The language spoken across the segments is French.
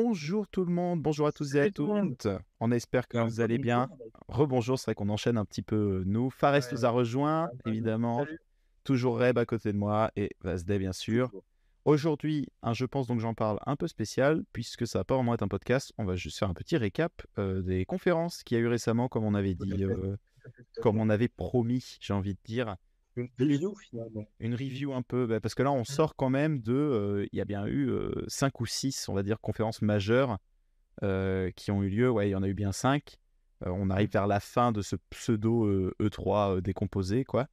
Bonjour tout le monde, bonjour à tous et à Salut tout le monde. toutes. On espère que Alors, vous allez bien. bonjour. Rebonjour, c'est vrai qu'on enchaîne un petit peu nous. Fares nous a Ouais, rejoint, pas mal. évidemment. Salut. Toujours Reb à côté de moi et Vasday, bien sûr. Toujours. Aujourd'hui, je pense donc j'en parle un peu spécial, puisque ça va pas vraiment être un podcast. On va juste faire un petit récap des conférences qu'il y a eu récemment, comme on avait Tout à dit, fait. Tout à fait, tout à comme fait. on avait promis, j'ai envie de dire. Une review finalement. Une review un peu, parce que là, on Mhm. sort quand même de. Il y a bien eu 5 ou 6, on va dire, conférences majeures qui ont eu lieu. Ouais, il y en a eu bien 5. On arrive vers la fin de ce pseudo E3 décomposé, quoi.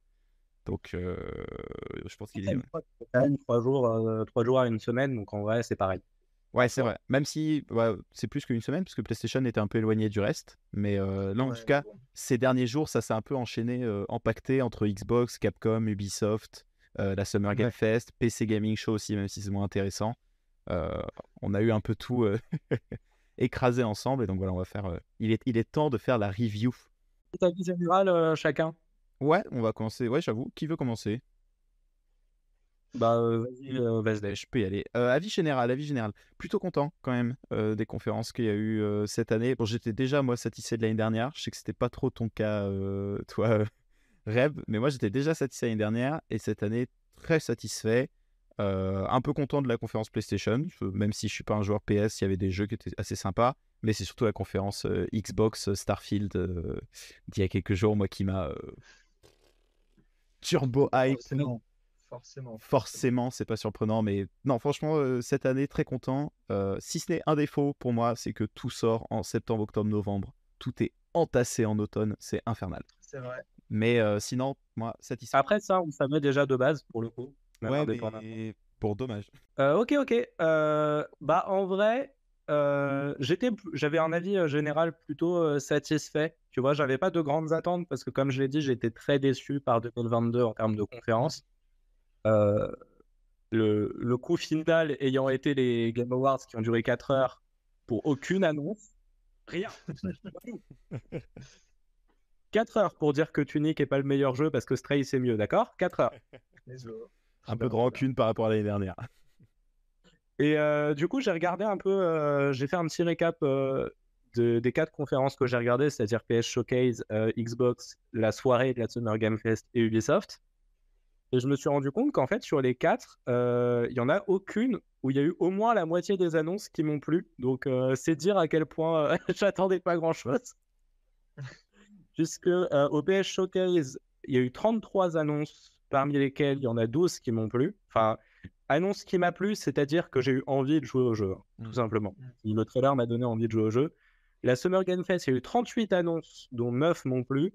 Donc, je pense qu'il est. C'est quand même 3 jours à une semaine, donc en vrai, c'est pareil. Ouais, En c'est soi. vrai. Même si ouais, c'est plus qu'une semaine, parce que PlayStation était un peu éloigné du reste. Mais là, en tout Ouais, mais cas, bon. ces derniers jours, ça s'est un peu enchaîné, empaqueté entre Xbox, Capcom, Ubisoft, la Summer Game Ouais. Fest, PC Gaming Show aussi, même si c'est moins intéressant. Euh, on a eu un peu tout écrasé ensemble. Et donc voilà, on va faire. Il est temps de faire la review. Petit avis général, chacun. Ouais, on va commencer. Ouais, j'avoue. Qui veut commencer? Bah, vas-y, vas-y. Je peux y aller. Avis général, avis général. Plutôt content quand même des conférences qu'il y a eu cette année. Bon, j'étais déjà moi satisfait de l'année dernière. Je sais que c'était pas trop ton cas, toi, Reb, mais moi j'étais déjà satisfait l'année dernière et cette année très satisfait. Un peu content de la conférence PlayStation, même si je suis pas un joueur PS, il y avait des jeux qui étaient assez sympas. Mais c'est surtout la conférence Xbox Starfield d'il y a quelques jours, moi qui m'a turbo hype. Forcément. Forcément, forcément. Forcément, c'est pas surprenant, mais non, franchement, cette année, très content. Si ce n'est un défaut pour moi, c'est que tout sort en septembre, octobre, novembre. Tout est entassé en automne, c'est infernal. C'est vrai. Mais sinon, moi, satisfait. Après ça, on savait déjà de base, pour le coup, même Ouais, indépendamment. mais pour dommage. OK, OK. Bah, en vrai, j'avais un avis, général plutôt, satisfait. Tu vois? J'avais pas de grandes attentes parce que comme je l'ai dit, j'étais très déçu par 2022 en termes de conférences. Heu, le coup final ayant été les Game Awards qui ont duré 4 heures pour aucune annonce, rien, rien. 4 heures pour dire que Tunic est pas le meilleur jeu parce que Stray c'est mieux, d'accord? 4 heures. Let's go. Un Trop peu bien, de trop bien. rancune par rapport à l'année dernière. Et du coup, j'ai regardé un peu, j'ai fait un petit récap des 4 conférences que j'ai regardées, c'est-à-dire PS Showcase, Xbox, la soirée de la Summer Game Fest et Ubisoft. Et je me suis rendu compte qu'en fait, sur les 4, il y en a aucune où il y a eu au moins la moitié des annonces qui m'ont plu. Donc, c'est dire à quel point j'attendais pas grand-chose. Puisque au PS Showcase, il y a eu 33 annonces, parmi lesquelles il y en a 12 qui m'ont plu. Enfin, annonce qui m'a plu, c'est-à-dire que j'ai eu envie de jouer au jeu, tout Mm. simplement. Le trailer m'a donné envie de jouer au jeu. La Summer Game Fest, il y a eu 38 annonces, dont 9 m'ont plu.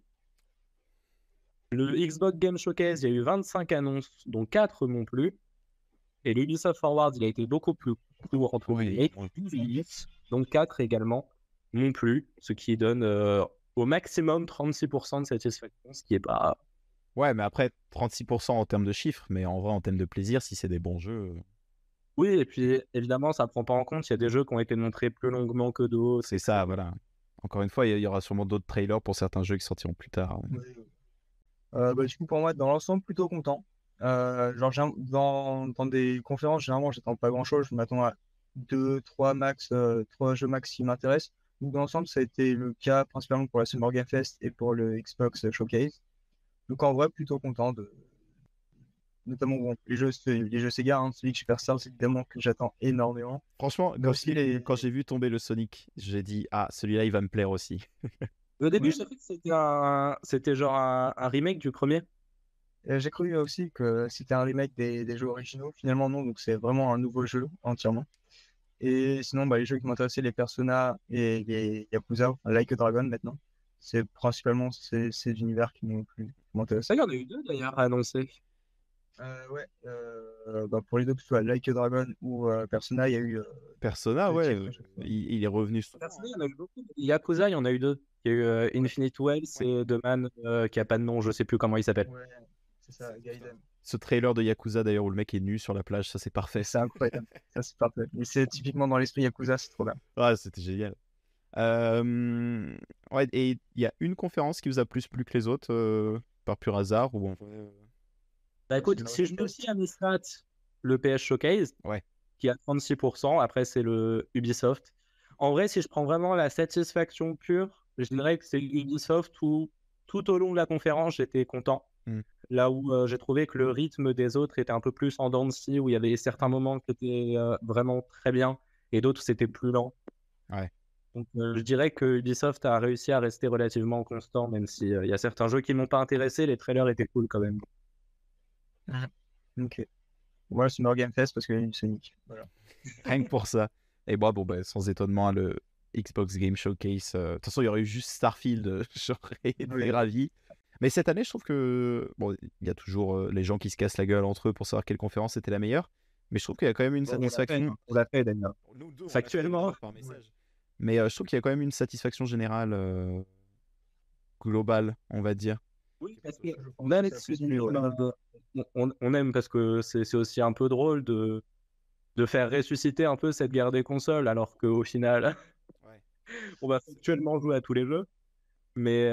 Le Xbox Game Showcase, il y a eu 25 annonces, dont 4 m'ont plu. Et l'Ubisoft Forward, il a été beaucoup plus court, entre Oui, guillemets, 12 minutes, donc 4 également m'ont plu, ce qui donne au maximum 36% de satisfaction, ce qui est pas. ouais, mais après, 36% en termes de chiffres, mais en vrai, en termes de plaisir, si c'est des bons jeux, Oui, et puis évidemment, ça prend pas en compte, il y a des jeux qui ont été montrés plus longuement que d'autres, c'est ça, etc. voilà. Encore une fois, il y aura sûrement d'autres trailers pour certains jeux qui sortiront plus tard. Oui, oui. Bah, du coup, pour moi, dans l'ensemble, plutôt content. Genre, dans des conférences, généralement, j'attends pas grand-chose. Je m'attends à 2, 3 max, 3 jeux max qui m'intéressent. Donc, dans l'ensemble, ça a été le cas principalement pour la Summer Game Fest et pour le Xbox Showcase. Donc, en vrai, plutôt content de. Notamment, bon, les jeux Sega, hein, celui que Superstars, évidemment, que j'attends énormément. Franchement, Mais aussi les. quand j'ai vu tomber le Sonic, j'ai dit, ah, celui-là, il va me plaire aussi. Au début, Ouais. je savais que c'était genre un remake du premier. J'ai cru aussi que c'était un remake des jeux originaux. Finalement, non, donc c'est vraiment un nouveau jeu entièrement. Et sinon, bah, les jeux qui m'intéressaient, les Persona et les Yakuza, Like a Dragon maintenant. C'est principalement ces univers qui m'ont plu, qui m'intéressent. Il y en a eu deux d'ailleurs annoncés. Ouais, bah, pour les deux, que ce soit Like a Dragon ou Persona, il y a eu Persona, deux ouais, titres à chaque fois. il est revenu souvent. Persona, il y en a eu beaucoup. Yakuza, il y en a eu deux. Il y a eu Infinite Wells Ouais. et The Man qui a pas de nom, je sais plus comment il s'appelle. Ouais, c'est Ce, ça, Gaiden. ce trailer de Yakuza, d'ailleurs, où le mec est nu sur la plage, ça, c'est parfait. C'est incroyable. Ça, c'est parfait. Mais c'est typiquement dans l'esprit Yakuza, c'est trop bien. Ah, c'était génial. Ouais, et il y a une conférence qui vous a plus plu que les autres, par pur hasard ou Bah écoute, si je mets aussi à mes stats le PS Showcase, Ouais. qui a 36%. Après, c'est le Ubisoft. En vrai, si je prends vraiment la satisfaction pure, je dirais que c'est Ubisoft où tout au long de la conférence, j'étais content. Mm. Là où j'ai trouvé que le rythme des autres était un peu plus en dents de scie, où il y avait certains moments qui étaient vraiment très bien et d'autres c'était plus lent. Ouais. Donc je dirais que Ubisoft a réussi à rester relativement constant, même si il y a certains jeux qui m'ont pas intéressé, les trailers étaient cool quand même. Ok. Moi, c'est Game Fest parce qu'il y a une Sonic. Voilà. Rien que pour ça. Et moi, bon, bah, sans étonnement, hein, le Xbox Game Showcase. De toute façon, il y aurait eu juste Starfield, j'aurais été Oui. ravi. Mais cette année, je trouve que. Bon, il y a toujours les gens qui se cassent la gueule entre eux pour savoir quelle conférence était la meilleure. Mais je trouve qu'il y a quand même une satisfaction. On l'a fait, Daniel. Nous deux, on l'a fait Factuellement. par message. Mais je trouve qu'il y a quand même une satisfaction générale globale, on va dire. Oui, parce Je qu'on pense aime, que c'est plus mieux, ouais. on aime parce que c'est aussi un peu drôle de faire ressusciter un peu cette guerre des consoles, alors qu'au final, Ouais. on va actuellement jouer à tous les jeux. Mais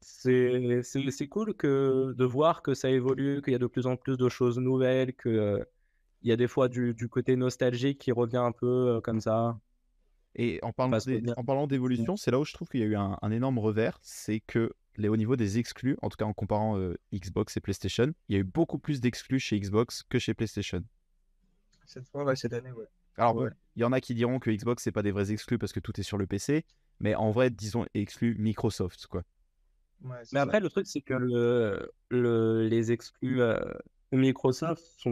c'est cool de voir que ça évolue, qu'il y a de plus en plus de choses nouvelles, qu'il y a des fois du côté nostalgique qui revient un peu comme ça. Et en Parce que bien- parlant d'évolution, c'est là où je trouve qu'il y a eu un énorme revers, c'est que au niveau des exclus, en tout cas en comparant Xbox et PlayStation, il y a eu beaucoup plus d'exclus chez Xbox que chez PlayStation. Cette fois, ouais, cette année, ouais. Alors bon, Ouais. il y en a qui diront que Xbox c'est pas des vrais exclus parce que tout est sur le PC, mais en vrai, disons exclus Microsoft, quoi. Ouais, c'est Mais ça. après, le truc, c'est que les exclus Microsoft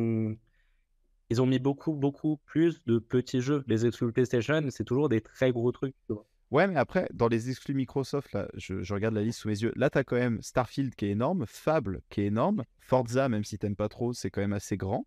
ils ont mis beaucoup plus de petits jeux. Les exclus PlayStation, c'est toujours des très gros trucs. Tu vois. Ouais, mais après, dans les exclus Microsoft, là, je regarde la liste sous mes yeux. Là, t'as quand même Starfield qui est énorme, Fable qui est énorme, Forza, même si t'aimes pas trop, c'est quand même assez grand.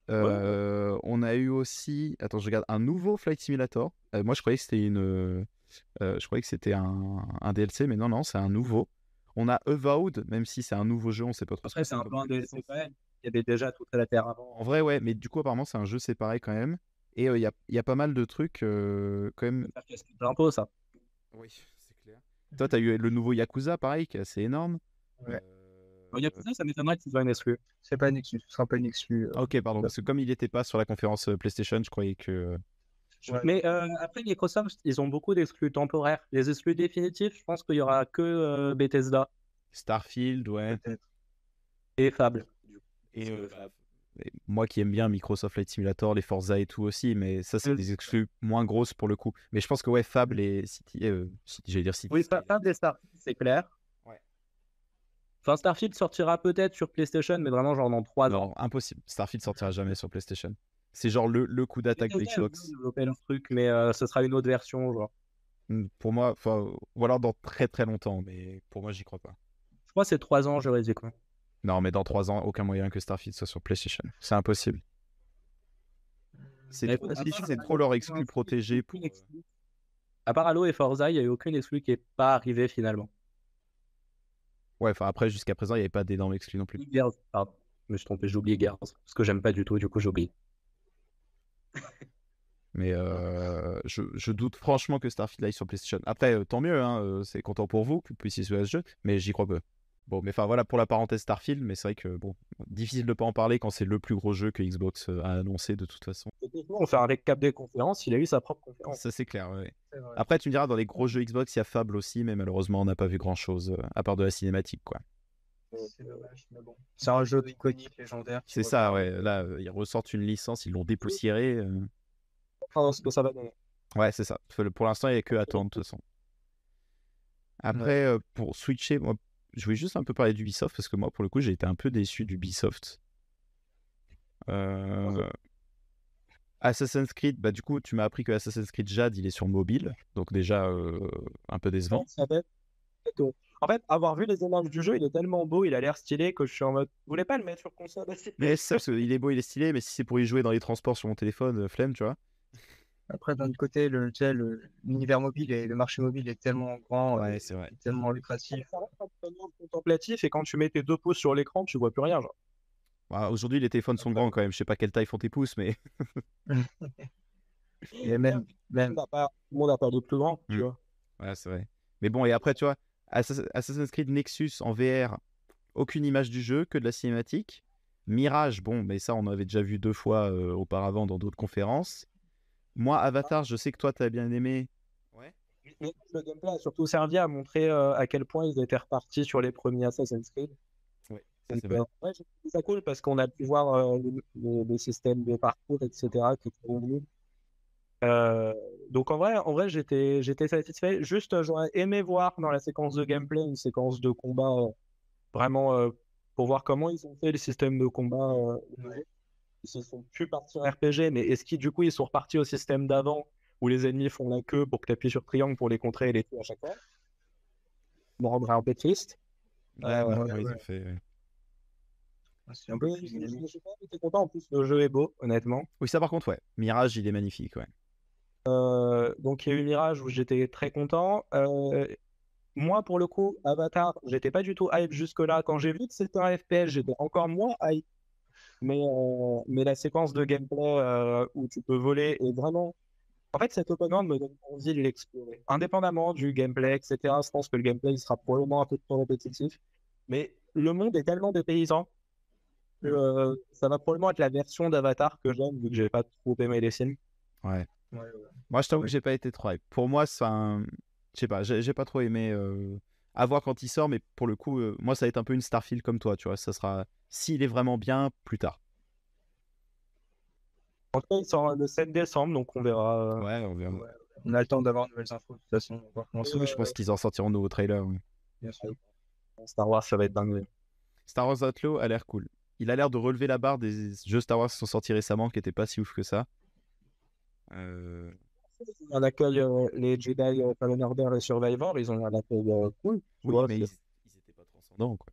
On a eu aussi, attends, je regarde un nouveau Flight Simulator. Moi, je croyais que c'était je croyais que c'était un DLC, mais non, non, c'est un nouveau. On a Avowed, même si c'est un nouveau jeu, on sait pas trop. Après, c'est un peu un DLC quand même. Il y avait déjà toute la Terre avant. En vrai, ouais, mais du coup, apparemment, c'est un jeu séparé quand même. Et il y a pas mal de trucs quand même. Faire casser plein d'impôts, ça. Oui, c'est clair. Toi, t'as eu le nouveau Yakuza, pareil, qui est assez énorme. Ouais. Yakuza, ça m'étonnerait que ce soit une exclu. C'est pas une exclu, ce sera pas une exclu. Ok, pardon, parce que comme il n'était pas sur la conférence PlayStation, je croyais que. Ouais. Mais après, Microsoft, ils ont beaucoup d'exclus temporaires. Les exclus définitifs, je pense qu'il y aura que Bethesda Starfield, ouais. Peut-être. et Fable. Et moi qui aime bien Microsoft Flight Simulator, les Forza et tout aussi, mais ça, c'est des exclus moins grosses pour le coup. Mais je pense que ouais, Fable et City, j'allais dire City. Oui, Fable et Starfield, c'est clair. Ouais. Enfin, Starfield sortira peut-être sur PlayStation, mais vraiment genre dans 3 ans. Non, impossible. Starfield sortira jamais sur PlayStation. C'est genre le coup d'attaque de Xbox. Développer leur truc, mais ce sera une autre version, genre. Pour moi, ou alors dans très très longtemps, mais pour moi, j'y crois pas. Je crois que c'est 3 ans juridiquement. Non, mais dans 3 ans, aucun moyen que Starfield soit sur PlayStation. C'est impossible. C'est trop leur exclu protégé. À part Halo et Forza, il n'y a eu aucune exclu qui n'est pas arrivée finalement. Ouais, enfin après, jusqu'à présent, il n'y avait pas d'énormes exclus non plus. Gears, pardon. Je me suis trompé, j'ai oublié Gears. Parce que j'aime pas du tout, du coup j'ai oublié. Mais je doute franchement que Starfield aille sur PlayStation. Après, tant mieux, hein, c'est content pour vous que vous puissiez jouer à ce jeu, mais j'y crois peu. Bon, mais enfin voilà pour la parenthèse Starfield, mais c'est vrai que bon, difficile de pas en parler quand c'est le plus gros jeu que Xbox a annoncé de toute façon. On fait un récap des conférences, il a eu sa propre conférence. Ça c'est clair, ouais. Vrai. Après, tu me diras, dans les gros jeux Xbox, il y a Fable aussi, mais malheureusement, on n'a pas vu grand chose à part de la cinématique, quoi. C'est dommage, mais bon. C'est un jeu iconique, légendaire. C'est ça, ouais. Là, ils ressortent une licence, ils l'ont dépoussiérée. Enfin, ce que ça va donner. Ouais, c'est ça. Pour l'instant, il n'y a que à attendre, de toute façon. Après, pour switcher, moi, je voulais juste un peu parler d'Ubisoft, parce que moi, pour le coup, j'ai été un peu déçu d'Ubisoft. Assassin's Creed, bah du coup, tu m'as appris que Assassin's Creed Jade, il est sur mobile, donc déjà un peu décevant. En fait, avoir vu les images du jeu, il est tellement beau, il a l'air stylé que je suis en mode, vous voulez pas le mettre sur console aussi? Mais c'est ça, parce qu'il est beau, il est stylé, mais si c'est pour y jouer dans les transports sur mon téléphone, flemme, tu vois. Après, d'un autre côté, l'univers mobile et le marché mobile est tellement grand, Ouais, c'est vrai. tellement lucratif. Contemplatif, et quand tu mets tes 2 pouces sur l'écran, tu vois plus rien. Genre. Bah, aujourd'hui, les téléphones sont grands quand même. Je sais pas quelle taille font tes pouces, mais. Et même. Tout le monde a peur de plus grand, tu vois. Ouais, c'est vrai. Mais bon, et après, tu vois, Assassin's Creed Nexus en VR, aucune image du jeu, que de la cinématique. Mirage, bon, mais ça, on avait déjà vu 2 fois auparavant dans d'autres conférences. Moi, Avatar, je sais que toi, tu as bien aimé. Ouais. Mais le gameplay a surtout servi à montrer à quel point ils étaient repartis sur les premiers Assassin's Creed. Ouais, ça Donc, c'est vrai. ouais, j'ai trouvé ça cool parce qu'on a pu voir les systèmes de parcours, etc. qui sont venus. Donc en vrai j'étais satisfait. Juste, j'aurais aimé voir dans la séquence de gameplay une séquence de combat vraiment pour voir comment ils ont fait le système de combat. Ouais. Ils se sont plus partis en RPG, mais est-ce qu'ils du coup ils sont repartis au système d'avant où les ennemis font la queue pour que tu appuies sur triangle pour les contrer et les tuer à chaque fois? Me rendrait un peu triste. Ouais, Ouais, maintenant, ils ouais. ont fait. Ouais. C'est un peu Mais plus je dynamique. suis pas été content. En plus, le jeu est beau, honnêtement. Oui, ça par contre, ouais. Mirage, il est magnifique, ouais. Donc il y a eu Mirage où j'étais très content. Moi, pour le coup, Avatar, j'étais pas du tout hype jusque-là. Quand j'ai vu que c'était un FPS, j'étais encore moins hype. Mais la séquence de gameplay où tu peux voler est vraiment. En fait, cet open world me donne envie de l'explorer. Indépendamment du gameplay, etc., je pense que le gameplay il sera probablement un peu trop répétitif. Mais le monde est tellement dépaysant que ça va probablement être la version d'Avatar que j'aime, vu que j'ai pas trop aimé les films. Ouais. Ouais, ouais. Moi, je t'avoue Ouais. que j'ai pas été trop hype. Pour moi, c'est un. Je sais pas, j'ai pas trop aimé. À voir quand il sort, mais pour le coup, moi, ça va être un peu une Starfield comme toi, tu vois. Ça sera. S'il est vraiment bien, plus tard. En tout cas, il sort le 7 décembre, donc on verra. Ouais, on verra. Ouais. On a le temps d'avoir de nouvelles infos, de toute façon. On va voir comment ça Oui, je pense qu'ils en sortiront de nouveaux trailers. Oui. bien sûr. Star Wars, ça va être dingue. Star Wars Outlaw a l'air cool. Il a l'air de relever la barre des jeux Star Wars qui sont sortis récemment, qui n'étaient pas si ouf que ça. On accueille les Jedi Fallen Order et Survivor, ils ont un accueil cool. Tu Oui, vois, mais ils étaient pas transcendants, quoi.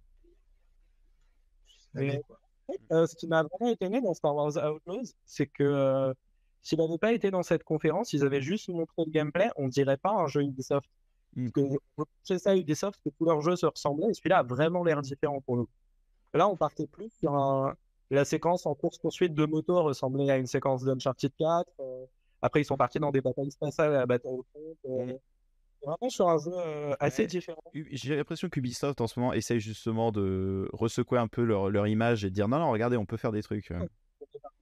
Mais, Quoi. ce qui m'a vraiment étonné dans Star Wars Outlaws, c'est que s'il n'avait pas été dans cette conférence, ils avaient juste montré le gameplay, on dirait pas un jeu Ubisoft. Mm. Parce que c'est ça Ubisoft, que tous leurs jeux se ressemblaient, et celui-là a vraiment l'air différent pour nous. Là, on partait plus sur la séquence en course-poursuite de moto ressemblait à une séquence d'Uncharted 4. Après, ils sont partis dans des batailles spatiales à la bataille au front. Vraiment sur un jeu assez Ouais. différent. J'ai l'impression qu'Ubisoft en ce moment essaye justement de ressecouer un peu leur image et de dire non, non, regardez, on peut faire des trucs.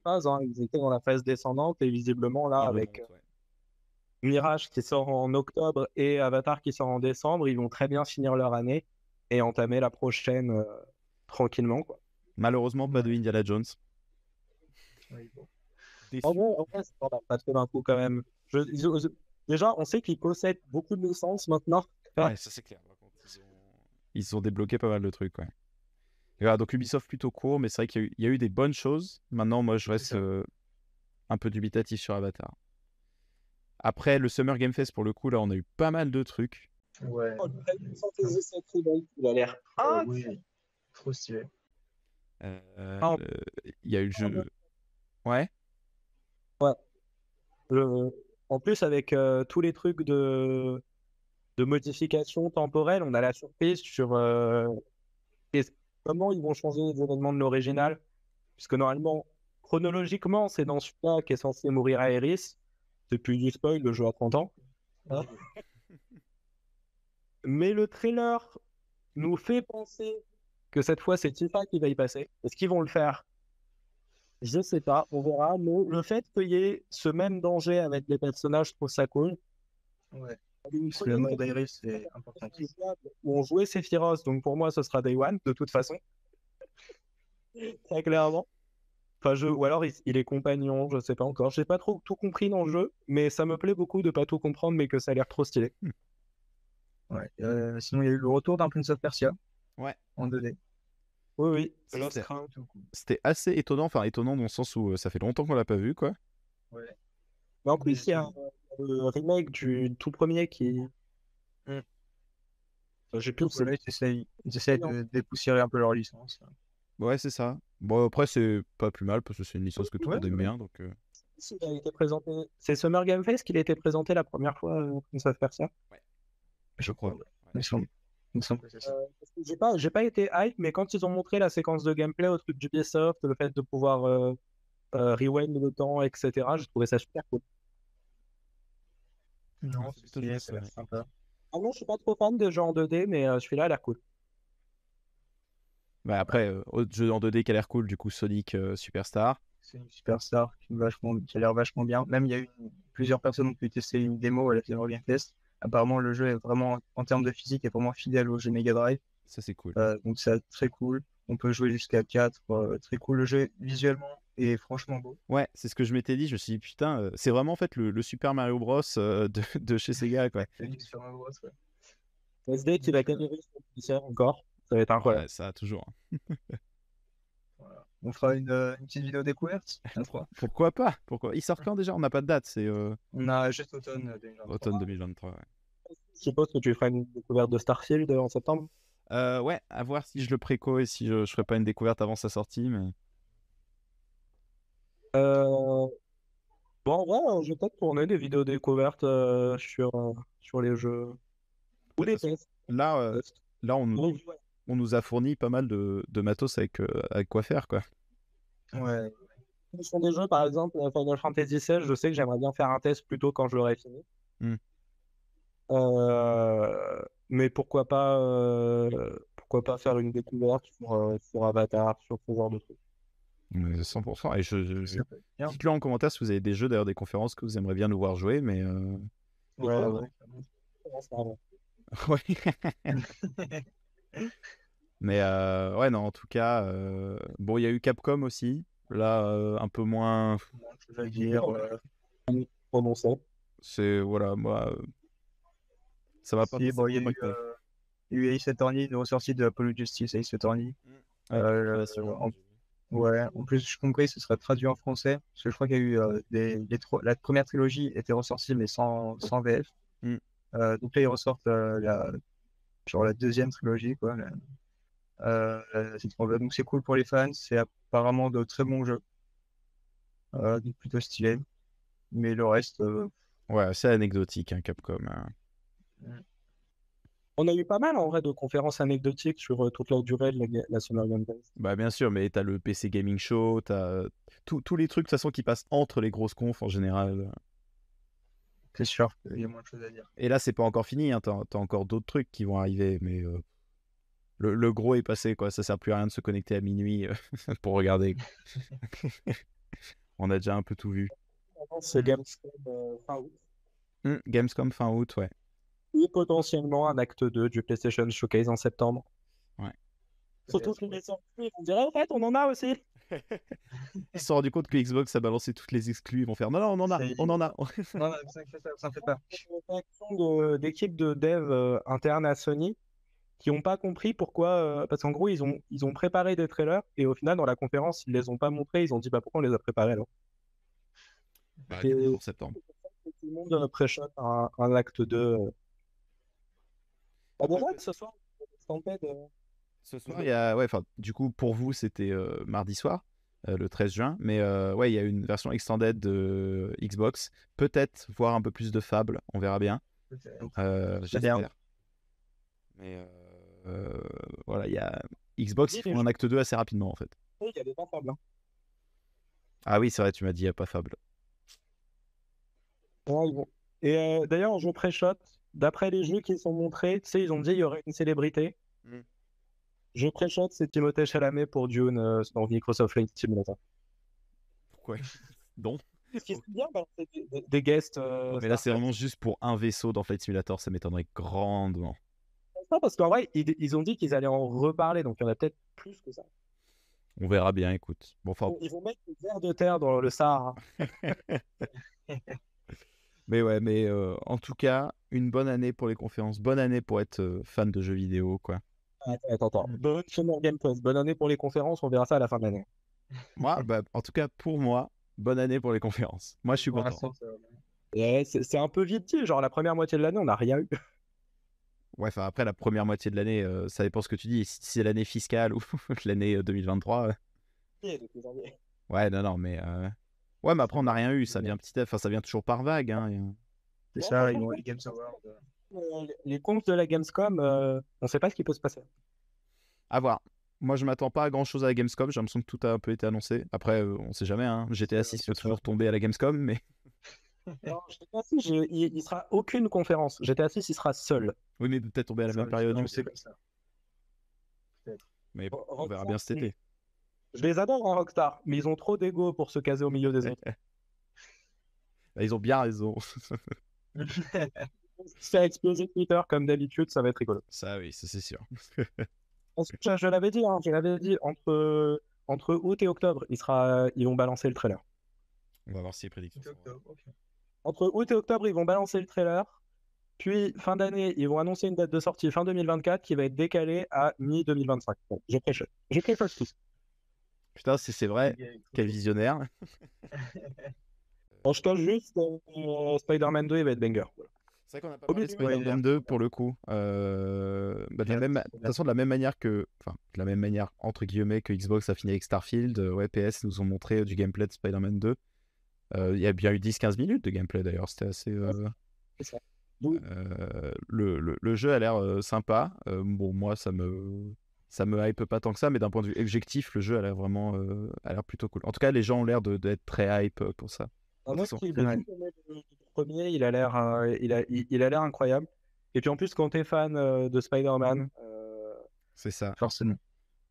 Phase, hein. Ils étaient dans la phase descendante et visiblement là, Ils avec remontent, ouais. Mirage qui sort en octobre et Avatar qui sort en décembre, ils vont très bien finir leur année et entamer la prochaine tranquillement, quoi. Malheureusement, pas de Indiana Jones. Ouais, bon. Déçu. En vrai, ça va pas trop d'un coup quand même. Déjà, on sait qu'ils possèdent beaucoup de licences maintenant. Ouais, ça c'est clair. Par contre, ils ont débloqué pas mal de trucs, ouais. Et voilà, donc Ubisoft plutôt court, mais c'est vrai qu'il y a eu des bonnes choses. Maintenant, moi, je reste un peu dubitatif sur Avatar. Après, le Summer Game Fest, pour le coup, là, on a eu pas mal de trucs. Ouais. Fantasy Sacred Reboot, il a l'air Oui, trop stylé. Il y a eu le jeu. Ouais. En plus, avec tous les trucs de modification temporelle, on a la surprise sur comment ils vont changer les événements de l'original. Puisque normalement, chronologiquement, c'est dans celui-là qu'est censé mourir Aerys. C'est plus du spoil, le jeu a 30 ans. Hein. Mais le trailer nous fait penser que cette fois, c'est Tifa qui va y passer. Est-ce qu'ils vont le faire? Je sais pas, on verra. Mais le fait qu'il y ait ce même danger avec les personnages, je trouve ça cool. Ouais. Une Parce que le mode Iris, c'est important. où on jouait Sephiroth, donc pour moi, ce sera Day One, de toute façon. Très clairement. Enfin, ou alors il est compagnon, je sais pas encore. J'ai pas trop tout compris dans le jeu, mais ça me plaît beaucoup de pas tout comprendre, mais que ça a l'air trop stylé. Ouais. Sinon, il y a eu le retour d'un Prince of Persia Ouais. en 2D. Oui, oui. C'était- Crown. C'était assez étonnant, enfin étonnant dans le sens où ça fait longtemps qu'on l'a pas vu, quoi. Ouais. Mais en plus, il y a le remake du tout premier qui. Mm. J'ai plus Là, ils essayent de dépoussiérer un peu leur licence. Ouais, c'est ça. Bon, après, c'est pas plus mal parce que c'est une licence que tout le monde aime ouais. bien, donc. Il a été présenté. C'est Summer Game Fest qu'il a été présenté la première fois, Prince of Persia. Je crois. Ouais. Il me semble que c'est ça. Parce que j'ai pas été hype, mais quand ils ont montré la séquence de gameplay au truc d'Ubisoft, le fait de pouvoir rewind le temps, etc., j'ai trouvé ça super cool. Non, c'est c'est plutôt stylé, joli, ça a l'air ouais. sympa. Ah non, je suis pas trop fan des jeux en 2D, mais celui-là a l'air cool. Bah, après, autre jeu en 2D qui a l'air cool, du coup, Sonic Superstar. C'est une superstar qui a l'air vachement bien. Même il y a eu plusieurs personnes ont pu tester une démo à la Summer Game Fest. Apparemment, le jeu est vraiment, en termes de physique, est vraiment fidèle au jeu Mega Drive. Ça, c'est cool. Donc c'est très cool. On peut jouer jusqu'à 4. Très cool. Le jeu visuellement est franchement beau. Ouais, c'est ce que je m'étais dit. Je me suis dit, putain, c'est vraiment en fait le Super Mario Bros de chez Sega, quoi. C'est du Super Mario Bros, ouais. SD qui va galérer sur le PC encore. Ça va être incroyable. Ouais, ça, toujours. Voilà. On fera une petite vidéo découverte. Pourquoi pas? Pourquoi? Il sort quand déjà? On n'a pas de date, c'est On a juste automne 2023. automne 2023. Ouais. Je suppose que tu feras une découverte de Starfield en septembre. Ouais, à voir si je le préco et si je ferai pas une découverte avant sa sortie. Mais... Bon, ouais, je vais peut-être tourner des vidéos découvertes sur les jeux. Ou les tests. Là, là on Ouais. nous a fourni pas mal de matos avec quoi faire, quoi. Ouais. Ce sont des jeux, par exemple, Final Fantasy XVI, je sais que j'aimerais bien faire un test plutôt quand je l'aurai fini. Hmm. Mais pourquoi pas faire une découverte sur Avatar, sur ce genre de trucs. 100%. Et Ça peut être bien. dites-le en commentaire si vous avez des jeux, d'ailleurs, des conférences que vous aimeriez bien nous voir jouer. Mais Ouais. ouais. Mais ouais, non, en tout cas, bon, il y a eu Capcom aussi. Là, un peu moins. Je vais dire, Prononcé. C'est, voilà, moi, ça m'a pas si, bon, il y a eu, impacté. il y a eu Ace Attorney, une ressortie de Apollo Justice Ace Attorney. Ouais, en plus, je compris, ce sera traduit en français, parce que je crois qu'il y a eu la première trilogie était ressortie, mais sans VF. Mm. Donc là, ils ressortent genre la deuxième trilogie, quoi. Donc c'est cool pour les fans, c'est apparemment de très bons jeux, donc plutôt stylé. Mais le reste, Ouais, c'est anecdotique, hein, Capcom. Hein. On a eu pas mal en vrai de conférences anecdotiques sur toute la durée de la Summer Game Fest. Bah, bien sûr, mais t'as le PC Gaming Show, t'as tous les trucs de toute façon qui passent entre les grosses confs en général. c'est sûr qu'il y a moins de choses à dire. Et là, c'est pas encore fini, hein, t'as encore d'autres trucs qui vont arriver, mais le gros est passé, quoi. Ça sert plus à rien de se connecter à minuit pour regarder. On a déjà un peu tout vu. C'est Gamescom fin août. Gamescom fin août, ouais. Et potentiellement un acte 2 du PlayStation Showcase en septembre. Ouais. Surtout que les exclus, on dirait en fait, on en a aussi. Ils se sont rendus compte que Xbox a balancé toutes les exclus. Ils vont faire non, on en a. Non, ça fait pas. Une action d'équipe de dev interne à Sony qui n'ont pas compris pourquoi. Parce qu'en gros, ils ont préparé des trailers et au final, dans la conférence, ils les ont pas montrés. Ils ont dit bah, pourquoi on les a préparés alors. Bah, Et pour septembre. tout le monde pré-shot un acte 2. Ah bon, ouais, ce soir, Ce soir, il y a. Ouais, enfin, du coup, pour vous, c'était mardi soir, le 13 juin. Mais ouais, il y a une version extended de Xbox. Peut-être voir un peu plus de Fable. On verra bien. J'espère. Mais voilà, il y a Xbox, ils font un acte 2 assez rapidement en fait. Oui, il y a des pas Fable. Hein. Ah oui, c'est vrai, tu m'as dit, il n'y a pas Fable. Ouais, bon. Et d'ailleurs, je pré-shot. D'après les jeux qui sont montrés, tu sais, ils ont dit qu'il y aurait une célébrité. Je pré-shot, c'est Timothée Chalamet pour Dune dans Microsoft Flight Simulator. Pourquoi? Donc. Ce qui serait bien, c'est des guests. Mais là, c'est vraiment juste pour un vaisseau dans Flight Simulator, ça m'étonnerait grandement. Non, parce qu'en vrai, ils ont dit qu'ils allaient en reparler, donc il y en a peut-être plus que ça. On verra bien, écoute. Bon, enfin... Ils vont mettre des vers de terre dans le Sahara. Mais ouais, mais en tout cas, une bonne année pour les conférences, bonne année pour être fan de jeux vidéo, quoi. Attends. Bonne Summer Game Fest, bonne année pour les conférences, on verra ça à la fin de l'année. Moi, bah, en tout cas, pour moi, bonne année pour les conférences. Moi, je suis content. C'est un peu vite dit, genre la première moitié de l'année, on n'a rien eu. Ouais, enfin après la première moitié de l'année, ça dépend ce que tu dis. Si c'est l'année fiscale ou l'année 2023. Ouais, non, mais ouais, mais après on n'a rien eu. Ça vient ça vient toujours par vague. Hein. C'est ça, ils ont les Games Awards. Les confs de la Gamescom, on ne sait pas ce qui peut se passer. À voir. Moi, je m'attends pas à grand chose à la Gamescom. J'ai l'impression que tout a un peu été annoncé. Après, on sait jamais. Hein. GTA 6 peut toujours tomber à la Gamescom, mais. Non, GTA 6, il sera aucune conférence. GTA 6, il sera seul. Oui, mais peut-être tomber à la même période. C'est comme ça. Mais on verra bien cet été. Je les adore en Rockstar, mais ils ont trop d'ego pour se caser au milieu des autres. Ils ont bien raison. Faire exploser Twitter comme d'habitude, ça va être rigolo. Ça, oui, ça, c'est sûr. Je l'avais dit, entre août et octobre, ils vont balancer le trailer. On va voir si les prédictions sont vraies. Entre août et octobre, ils vont balancer le trailer. Puis, fin d'année, ils vont annoncer une date de sortie fin 2024 qui va être décalée à mi-2025. Bon, je prêche tout. Putain, si c'est vrai, quel visionnaire. En tout cas, juste Spider-Man 2, il va être banger. C'est vrai qu'on n'a pas parlé de Spider-Man 2 pour le coup. De toute façon, de la même manière entre guillemets que Xbox a fini avec Starfield, PS nous ont montré du gameplay de Spider-Man 2. Il y a bien eu 10-15 minutes de gameplay d'ailleurs, c'était assez. C'est ça. Le jeu a l'air sympa. Bon, moi, ça me hype pas tant que ça, mais d'un point de vue objectif, le jeu a l'air vraiment a l'air plutôt cool. En tout cas, les gens ont l'air d'être très hype pour ça. Moi, le premier, il a l'air incroyable. Et puis en plus, quand t'es fan de Spider-Man, c'est ça. Forcément.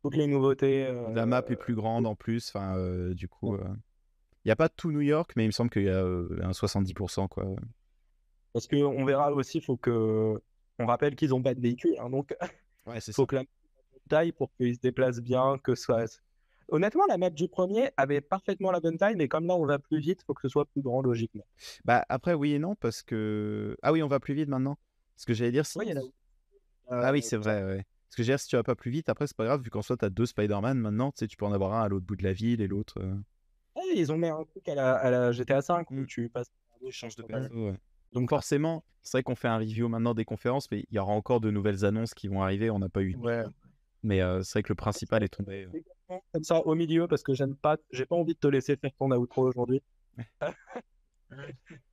Toutes les nouveautés. La map est plus grande en plus. Enfin, du coup, il n'y a pas tout New York, mais il me semble qu'il y a un 70%, quoi. Parce qu'on verra aussi, on rappelle qu'ils n'ont pas de véhicule. Hein, donc, ouais, c'est faut que la taille pour qu'ils se déplacent bien, que ce soit. Honnêtement, la map du premier avait parfaitement la bonne taille, mais comme là on va plus vite, il faut que ce soit plus grand logiquement. Bah après oui et non parce que ah oui on va plus vite maintenant. Ce que j'allais dire si. Oui, ah oui c'est vrai. Ouais. Ce que j'allais dire si tu vas pas plus vite après c'est pas grave vu qu'en soi t'as 2 Spider-Man maintenant tu sais tu peux en avoir un à l'autre bout de la ville et l'autre. Ouais, ils ont mis un truc à la GTA 5 où tu passes. Tu changes de perso. Ouais. Donc forcément c'est vrai qu'on fait un review maintenant des conférences mais il y aura encore de nouvelles annonces qui vont arriver on n'a pas eu. Ouais. Mais c'est vrai que le principal est tombé. Comme ça au milieu parce que j'ai pas envie de te laisser faire ton outro aujourd'hui.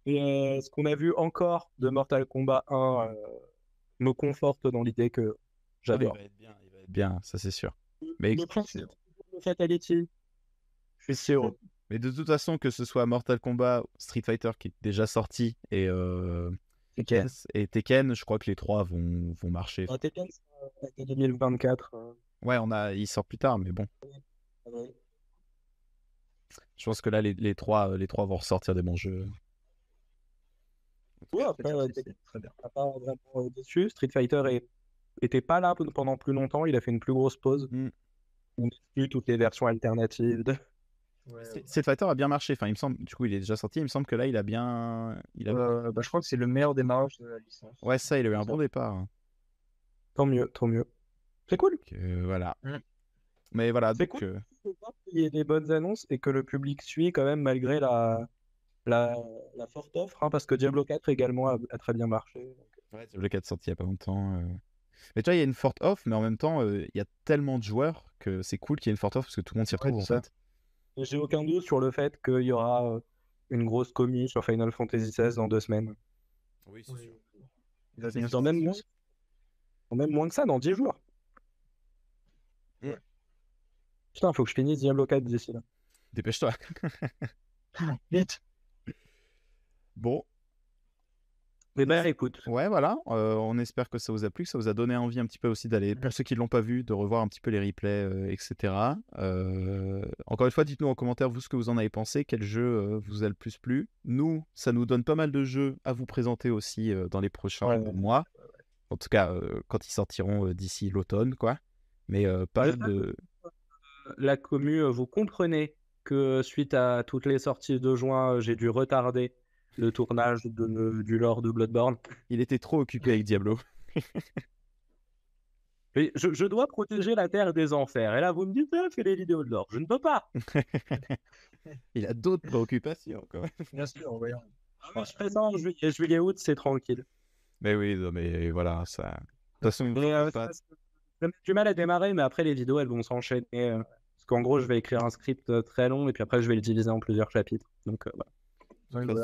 Et ce qu'on a vu encore de Mortal Kombat 1 me conforte dans l'idée que j'adore. Il va être bien, ça c'est sûr. Mais le Fatality, je suis sûr. Mais de toute façon, que ce soit Mortal Kombat, Street Fighter qui est déjà sorti et Tekken, je crois que les trois vont marcher. Tekken, c'est 2024. Ouais, il sort plus tard, mais bon. Je pense que là, les trois vont ressortir des bons jeux. Ouais, après, très bien. Pas vraiment dessus. Street Fighter était pas là pendant plus longtemps. Il a fait une plus grosse pause. On a vu toutes les versions alternatives. Street Fighter a bien marché. Enfin, il me semble. Du coup, il est déjà sorti. Il me semble que là, il a bien. Je crois que c'est le meilleur démarrage de la licence. Ouais, ça, il a eu un bon départ. Tant mieux. C'est cool. Voilà. Mais voilà. C'est donc, cool. Il y a des bonnes annonces et que le public suit quand même malgré la forte offre, hein, parce que Diablo 4 également a très bien marché. Ouais, Diablo 4 sorti il n'y a pas longtemps. Mais tu vois, il y a une forte offre, mais en même temps, il y a tellement de joueurs que c'est cool qu'il y ait une forte offre parce que tout le monde s'y retrouve en fait. J'ai aucun doute sur le fait qu'il y aura une grosse commu sur Final Fantasy XVI dans 2 semaines. Oui, c'est sûr. Ils ont même moins que ça dans 10 jours. Putain, faut que je finisse Diablo 4 d'ici là. Dépêche-toi. Vite. Bon. Mais ben écoute. Ouais, voilà. On espère que ça vous a plu, que ça vous a donné envie un petit peu aussi d'aller, pour ceux qui ne l'ont pas vu, de revoir un petit peu les replays, etc. Encore une fois, dites-nous en commentaire, vous, ce que vous en avez pensé, quel jeu vous a le plus plu. Nous, ça nous donne pas mal de jeux à vous présenter aussi dans les prochains mois. En tout cas, quand ils sortiront d'ici l'automne, quoi. Mais pas de... La commu, vous comprenez que suite à toutes les sorties de juin, j'ai dû retarder le tournage du lore de Bloodborne. Il était trop occupé avec Diablo. Mais je dois protéger la terre des enfers. Et là, vous me dites, fais des vidéos de lore. Je ne peux pas. Il a d'autres préoccupations, quand même. Bien sûr, voyons. Je fais ça en juillet, août, c'est tranquille. Mais oui, non, mais voilà, ça... De toute façon, j'ai du mal à démarrer, mais après, les vidéos, elles vont s'enchaîner. Parce qu'en gros, je vais écrire un script très long, et puis après, je vais le diviser en plusieurs chapitres. Donc, voilà.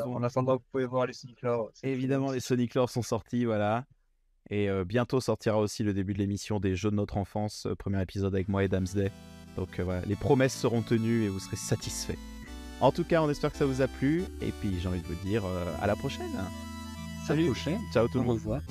En attendant, vous pouvez voir les Sonic Lore. Évidemment, les Sonic Lore sont sortis, voilà. Et bientôt sortira aussi le début de l'émission des jeux de notre enfance, premier épisode avec moi et Damsday. Donc voilà, les promesses seront tenues et vous serez satisfaits. En tout cas, on espère que ça vous a plu. Et puis, j'ai envie de vous dire à la prochaine. Salut. Ciao tout le monde. Au revoir.